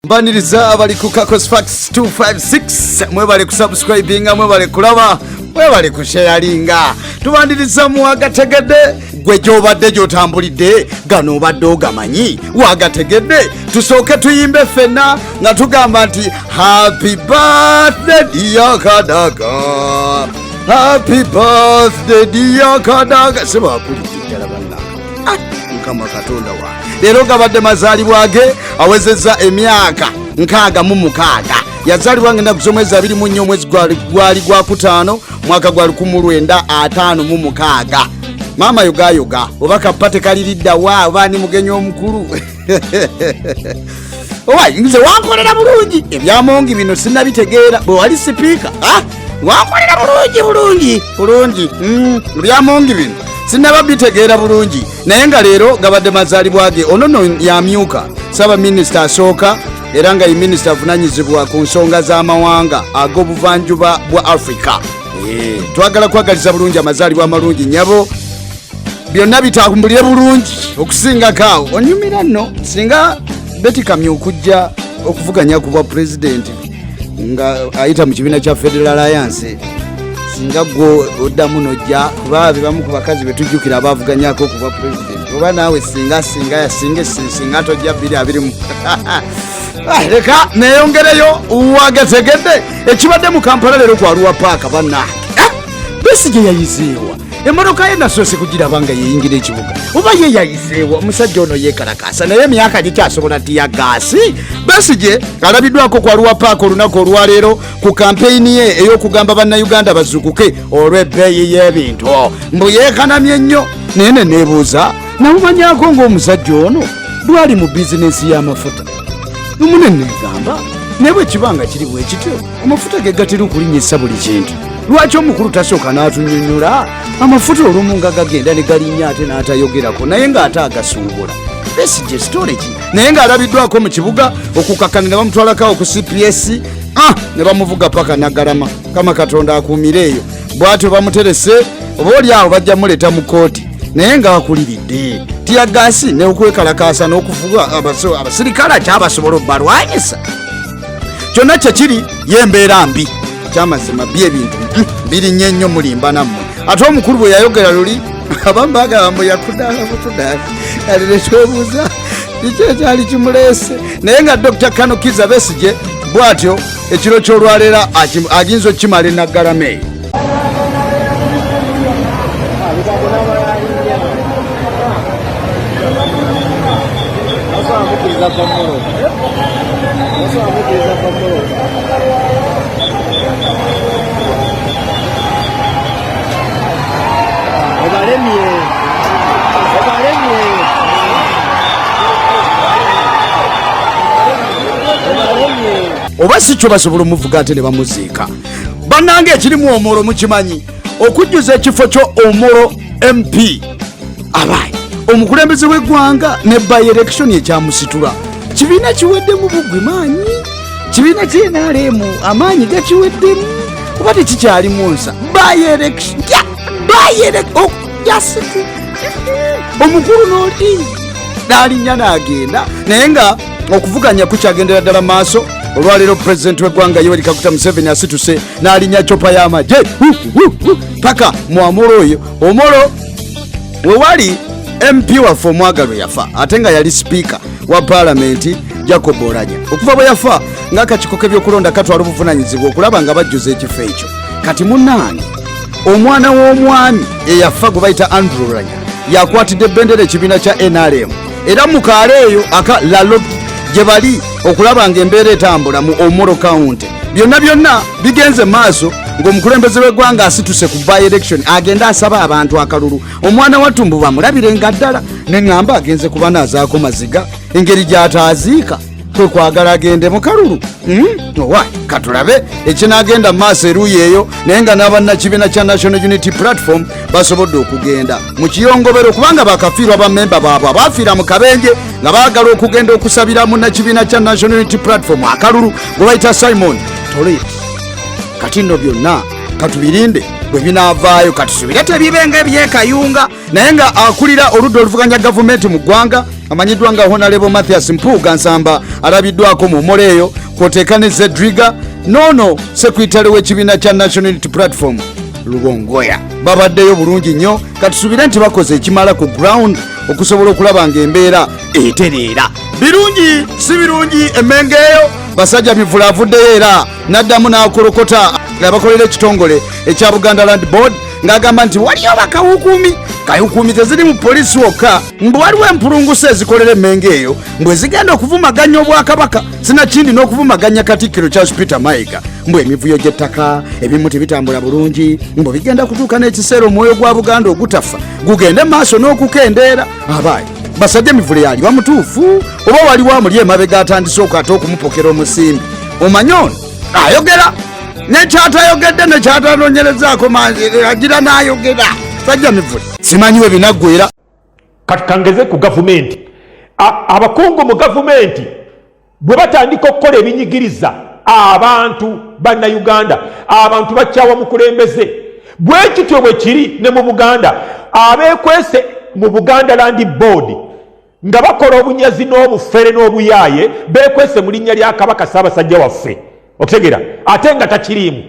Mbaniriza abali ku Kakosfax 256 mwebale kusubscribinga mwebale kulaba mwebale kusharinga tubandiriza mu wagategedde gwe gyobadde gyotambulidde gano obadde ogamanyi wagategedde tusooke tuyimbe fenna nga tugamba nti happy birthday dear Kadaga, happy birthday dear Kadaga. Seba kulitijala banna mukama katonda wa lero gabadde mazaalibwa ge awezezza emyaka 66 yazaalibwa ngenda kusomwezi 24 omwezi gwali gwa kutaano mwaka gwa 1956 mama yoga obaka pate kaliridda wa bani mugenyi omukulu owayi nze wankolera bulungi ebyamongi bino sinabitegeera bwe wali sipiika wankolera bulungi ebyamongi bino sinababitegeera bulungi naye nga leero gabadde mazaalibwa ge onono yamyuka saba minisita asooka era nga ye minisita avunanyizibwa ku nsonga z'amawanga ag'obuvanjuba bwa Africa. Twagala kwagaliza bulungi amazaalibwa amalungi nyabo byonna bitambulire bulungi okusingako awo onyumira nno singa Betty Kamyu okujja okuvuganya ku bwa pulezidenti nga ayita mu kibiina kya Federal Alliance singa gwo oddamu nojja kuba bebamu ku bakazi betujjukira abavuganyako ku bwa pulezidenti oba naawe singa tojja 220 leka neyongereyo wagategedde ekibadde mu Kampala leero kwaluwa paaka bannange Besigye yayizeewa emmotoka ye nasoose kugirabanga yeyingira ekibuga oba ye yayizeewa omusajja ono yeekalakaasa naye emyaka gikyasobola tiya gaasi. Besigye alabiddwako kwaluwa paaka olunaku olwaleero ku kampeyini ye ey'okugamba bannayuganda bazukuke olw'ebbeeyi y'ebintu mbu yeekanamye nnyo naye ne neebuuza namumanyako ng'omusajja ono bwali mu bizinesi y'amafuta nomune neegamba naye bwe kibanga kiri bwe kityo amafuta ge gatera okulinnyisa buli kintu lwaki omukulu tasooka n'atunnyonnyola amafuta olumu nga gagenda ne galinnya ate n'atayogerako naye ng'ate agasuubula. Besigye storage naye ng'alabiddwako mu kibuga okukakkanira bamutwalakawo ku CPS ne bamuvuga paka Nagalama kama katonda akuumire eyo bw'atyo bamuterese oba oli awo bajja muleeta mu kooti naye ng'akuliridde tiya gaasi ne okwekalakaasa n'okuvuga abasirikale kyabasobola obbalwanyisa kyonna kyekiri y'embeera mbi kyamazima by'ebintu birinnye nnyo mulimba nammwe ate omukulu bwe yayogera luli abamu baagamba mbu yakudaala butudaala kale netwebuuza kiki ekyali kimuleese naye nga Dr. Kano Kiza Besigye bw'atyo ekiro ky'olwaleero aginza okukimala e Nagalama eyo. Oba si kyo basobola omuvuga ate ne bamuziika bannange ekirimu Omoro mukimanyi okujjuza ekifo kyo Omoro MP abaye omukulembeze w'eggwanga ne by election ekyamusitula kibiina kiweddemu bugwe maanyi kibiina ky'NRM amaanyi gakiweddemu oba tekikyalimu nsa by election omukulu n'oli n'alinnya n'agenda naye nga okuvuganya kukyagendera ddala maaso olwaleero pulezidenti w'eggwanga Yoweri Kaguta Museveni asituse n'alinnya copa y'amagye paka mu Omoro oyo. Omoro we wali MP waffe omwagalwa yafa ate nga yali sipiika wa paalamenti Jacob Oranya okuva bwe yafa ng'akakiiko k'ebyokulonda katwala obuvunanyizibwa okulaba nga bajjuza ekifo ekyo kati munnange omwana w'omwami eyafa gwe bayita Andrew Oranya yakwatidde ebbendera ekibiina kya NRM era mu kaalo eyo aka lalo gye bali okulaba ng'embeera etambula mu Omoro County byonna bigenze maaso ng'omukulembeze w'eggwanga asituse ku by election agenda asaba abantu akalulu omwana wattumbu bamulabirenga ddala ne ŋŋamba agenze kuba naazaako maziga engeri gy'ataaziika kwe kwagala agende mu kalulu owa katulabe ekinaagenda maaso eruuyi eyo naye nga n'abannakibiina kya National Unity Platform basobodde okugenda mu kiyongobero kubanga bakafiirwa bammemba baabwe abaafiira mu kabenje nga baagala okugenda okusabira munnakibiina kya National Unity Platform akalulu gwe bayita Simon Tolet. Kati nno byonna katubirinde bwe binaavaayo katusubire tebibenga ebyekayunga naye nga akulira oludda oluvuganya gavumenti mu ggwanga amanyiddwa nga Honorable Mathias Mpuuga Nsamba alabiddwako mu Omoro eyo kwoteeka ne Zedriga noono sekretary w'ekibiina kya National Unity Platform Lubongoya babaddeyo bulungi nnyo katusubire nti bakoze ekimala ku ground okusobola okulaba ng'embeera etereera birungi si birungi emmengeeyo Basajja Mivule avuddeyo era n'addamu n'akolokota abakolera ekitongole ekya Buganda Land Board ng'agamba nti waliyo bakawukuumi teziri mu poliisi wokka mbu waliwo empulungusa ezikolera emmengeeyo mbwe zigenda okuvumaganya obwakabaka sinakindi n'okuvumaganya Katikkiro Charles Peter Mayiga mbwe emivuyo gy'ettaka ebimu tebitambula bulungi mbwe bigenda kutuuka n'ekiseera omwoyo gwa Buganda ogutafa gugende maaso n'okukendeera abaayi Basajja Mivule yali bamutuufu oba waliwo amuli emabega atandise okwata okumupokera omusimbi omanyi ono ayogera nekyatayogedde nekyatanonyerezaako agira n'ayogera Basajja Mivule simanyiwe binaggwera kati kangeze ku gavumenti abakungu mu gavumenti bwe batandika okukola ebinyigiriza abantu bannayuganda abantu bakyawa mukulembeze bwe kityo bwe kiri ne mu Buganda abeekwese mu Buganda Land Board nga bakola obunyazi n'obufere n'obuyaaye beekwese mu linnya lya Kabaka Ssaabasajja waffe okutegera ate nga takiriimu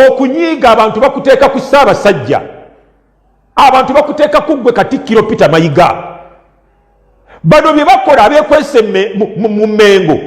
okunyiiga abantu bakuteeka ku Ssaabasajja abantu bakuteeka ku ggwe Katikkiro Peter Mayiga bano bye bakola abeekwese mu Mmengo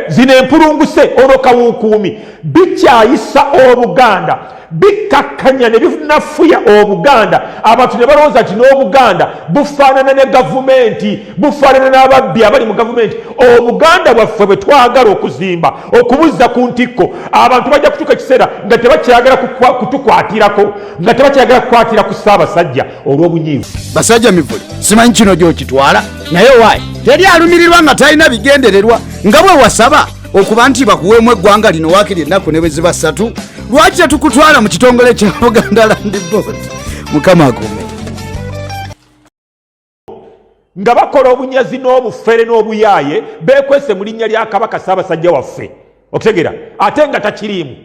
zino empulunguse olwo kawukuumi bikyayisa Obuganda bikakkanya ne binafuya Obuganda abantu ne balowooza nti n'Obuganda bufaanana ne gavumenti bufaanana n'ababbi abali mu gavumenti Obuganda bwaffe bwe twagala okuzimba okubuzza ku ntikko abantu bajja kutuuka ekiseera nga tebakyagala kutukwatirako nga tebakyagala kukwatira ku Ssaabasajja olw'obunyiivu. Basajja Mivule simanyi kino gy'okitwala naye waayi teri alumirirwa nga talina bigendererwa nga bwe wasaba okuba nti bakuweemu eggwanga lino waakiri ennaku ne bwe ziba 3 lwaki tetukutwala mu kitongole kya Buganda Land Board Mukama akume nga bakola obunyazi n'obufere n'obuyaaye beekwese mu linnya lya Kabaka Ssaabasajja waffe okutegera ate nga takiriimu